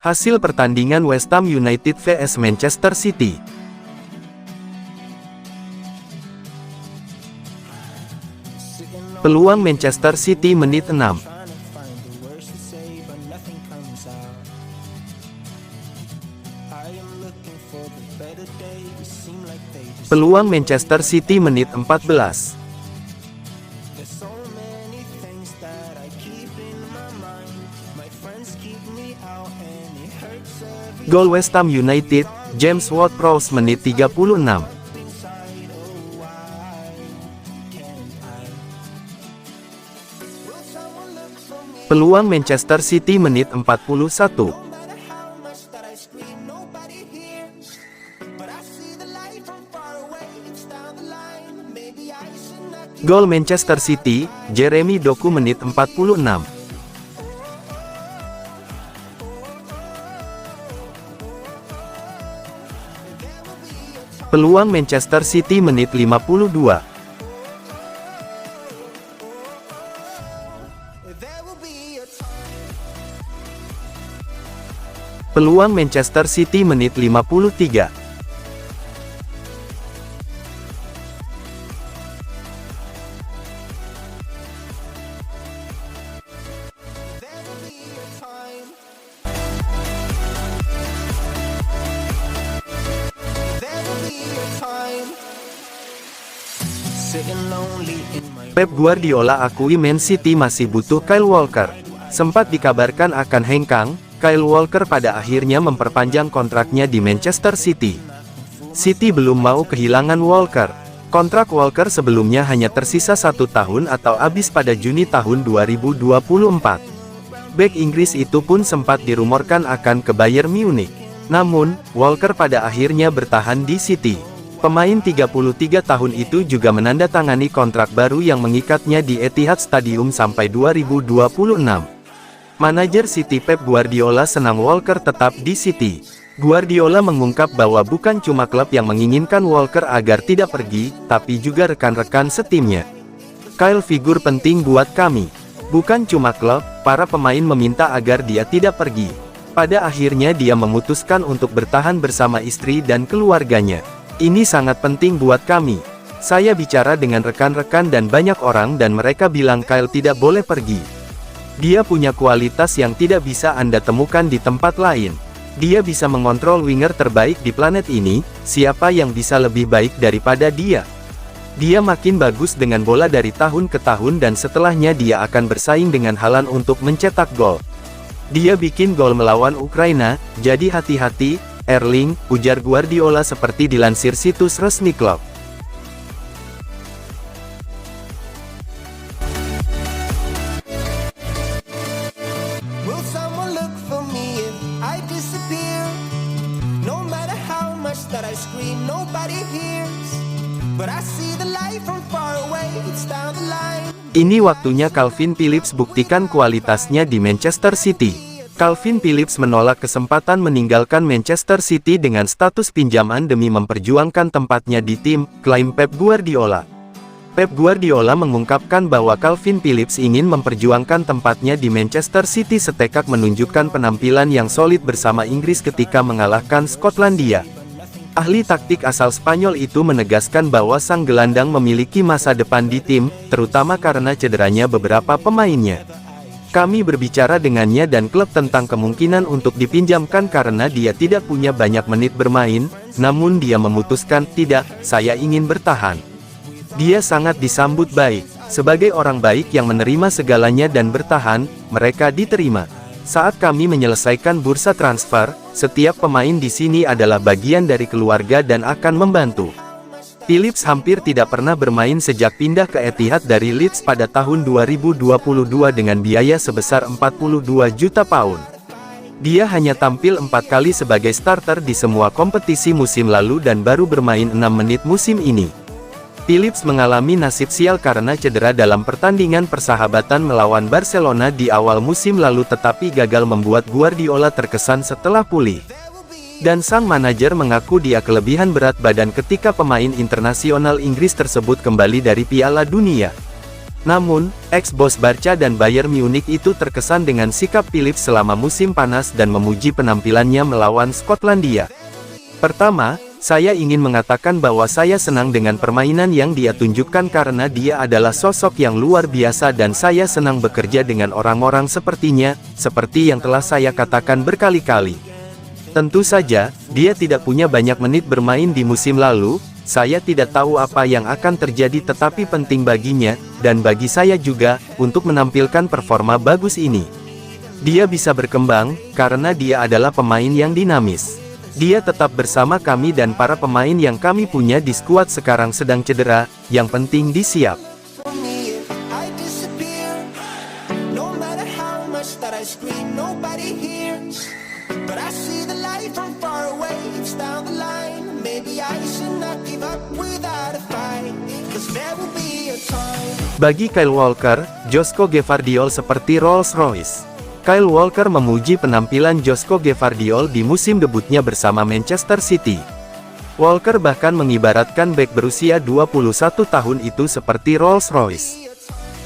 Hasil pertandingan West Ham United vs Manchester City. Peluang Manchester City menit 6. Peluang Manchester City menit 14. Gol West Ham United, James Ward-Prowse menit 36. Peluang Manchester City menit 41. Gol Manchester City, Jeremy Doku menit 46. Peluang Manchester City menit 52. Peluang Manchester City menit 53. Pep Guardiola akui Man City masih butuh Kyle Walker. Sempat dikabarkan akan hengkang, Kyle Walker pada akhirnya memperpanjang kontraknya di Manchester City. City belum mau kehilangan Walker. Kontrak Walker sebelumnya hanya tersisa 1 tahun atau habis pada Juni tahun 2024. Bek Inggris itu pun sempat dirumorkan akan ke Bayern Munich. Namun, Walker pada akhirnya bertahan di City. Pemain 33 tahun itu juga menandatangani kontrak baru yang mengikatnya di Etihad Stadium sampai 2026. Manajer City Pep Guardiola senang Walker tetap di City. Guardiola mengungkap bahwa bukan cuma klub yang menginginkan Walker agar tidak pergi, tapi juga rekan-rekan setimnya. Kyle figur penting buat kami. Bukan cuma klub, para pemain meminta agar dia tidak pergi. Pada akhirnya dia memutuskan untuk bertahan bersama istri dan keluarganya. Ini sangat penting buat kami. Saya bicara dengan rekan-rekan dan banyak orang dan mereka bilang Kyle tidak boleh pergi. Dia punya kualitas yang tidak bisa Anda temukan di tempat lain. Dia bisa mengontrol winger terbaik di planet ini, siapa yang bisa lebih baik daripada dia? Dia makin bagus dengan bola dari tahun ke tahun dan setelahnya dia akan bersaing dengan Haaland untuk mencetak gol. Dia bikin gol melawan Ukraina, jadi hati-hati, Erling, ujar Guardiola seperti dilansir situs resmi klub. Ini waktunya Calvin Phillips buktikan kualitasnya di Manchester City. Calvin Phillips menolak kesempatan meninggalkan Manchester City dengan status pinjaman demi memperjuangkan tempatnya di tim, klaim Pep Guardiola. Pep Guardiola mengungkapkan bahwa Calvin Phillips ingin memperjuangkan tempatnya di Manchester City setekak menunjukkan penampilan yang solid bersama Inggris ketika mengalahkan Skotlandia. Ahli taktik asal Spanyol itu menegaskan bahwa sang gelandang memiliki masa depan di tim, terutama karena cederanya beberapa pemainnya. Kami berbicara dengannya dan klub tentang kemungkinan untuk dipinjamkan karena dia tidak punya banyak menit bermain, namun dia memutuskan, tidak, saya ingin bertahan. Dia sangat disambut baik. Sebagai orang baik yang menerima segalanya dan bertahan, mereka diterima. Saat kami menyelesaikan bursa transfer, setiap pemain di sini adalah bagian dari keluarga dan akan membantu. Phillips hampir tidak pernah bermain sejak pindah ke Etihad dari Leeds pada tahun 2022 dengan biaya sebesar 42 juta pound. Dia hanya tampil 4 kali sebagai starter di semua kompetisi musim lalu dan baru bermain 6 menit musim ini. Phillips mengalami nasib sial karena cedera dalam pertandingan persahabatan melawan Barcelona di awal musim lalu tetapi gagal membuat Guardiola terkesan setelah pulih. Dan sang manajer mengaku dia kelebihan berat badan ketika pemain internasional Inggris tersebut kembali dari Piala Dunia. Namun, ex-bos Barca dan Bayern Munich itu terkesan dengan sikap Philips selama musim panas dan memuji penampilannya melawan Skotlandia. Pertama, saya ingin mengatakan bahwa saya senang dengan permainan yang dia tunjukkan karena dia adalah sosok yang luar biasa dan saya senang bekerja dengan orang-orang sepertinya, seperti yang telah saya katakan berkali-kali. Tentu saja, dia tidak punya banyak menit bermain di musim lalu. Saya tidak tahu apa yang akan terjadi tetapi penting baginya, dan bagi saya juga, untuk menampilkan performa bagus ini. Dia bisa berkembang, karena dia adalah pemain yang dinamis. Dia tetap bersama kami dan para pemain yang kami punya di skuad sekarang sedang cedera, yang penting disiap. Bagi Kyle Walker, Joško Gvardiol seperti Rolls-Royce. Kyle Walker memuji penampilan Joško Gvardiol di musim debutnya bersama Manchester City. Walker bahkan mengibaratkan bek berusia 21 tahun itu seperti Rolls-Royce.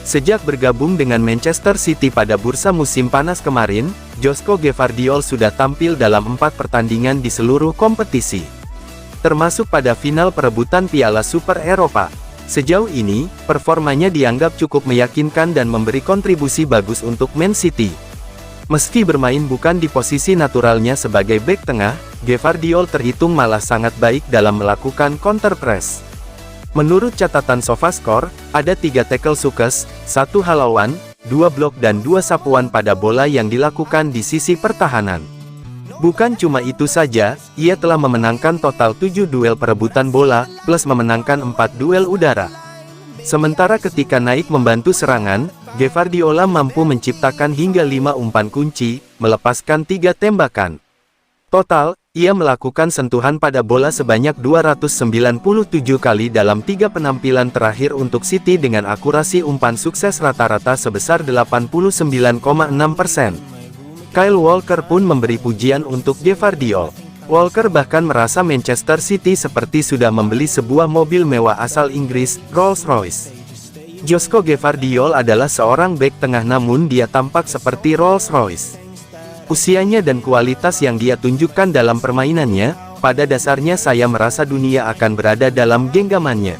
Sejak bergabung dengan Manchester City pada bursa musim panas kemarin, Joško Gvardiol sudah tampil dalam 4 pertandingan di seluruh kompetisi, termasuk pada final perebutan Piala Super Eropa. Sejauh ini, performanya dianggap cukup meyakinkan dan memberi kontribusi bagus untuk Man City. Meski bermain bukan di posisi naturalnya sebagai bek tengah, Gvardiol terhitung malah sangat baik dalam melakukan counter press. Menurut catatan SofaScore, ada 3 tackle sukses, 1 halauan, 2 blok dan 2 sapuan pada bola yang dilakukan di sisi pertahanan. Bukan cuma itu saja, ia telah memenangkan total 7 duel perebutan bola, plus memenangkan 4 duel udara. Sementara ketika naik membantu serangan, Gvardiol mampu menciptakan hingga 5 umpan kunci, melepaskan 3 tembakan. Total, ia melakukan sentuhan pada bola sebanyak 297 kali dalam 3 penampilan terakhir untuk City dengan akurasi umpan sukses rata-rata sebesar 89,6%. Kyle Walker pun memberi pujian untuk Gvardiol. Walker bahkan merasa Manchester City seperti sudah membeli sebuah mobil mewah asal Inggris, Rolls-Royce. Joško Gvardiol adalah seorang bek tengah namun dia tampak seperti Rolls-Royce. Usianya dan kualitas yang dia tunjukkan dalam permainannya, pada dasarnya saya merasa dunia akan berada dalam genggamannya.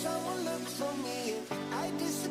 Someone look for me.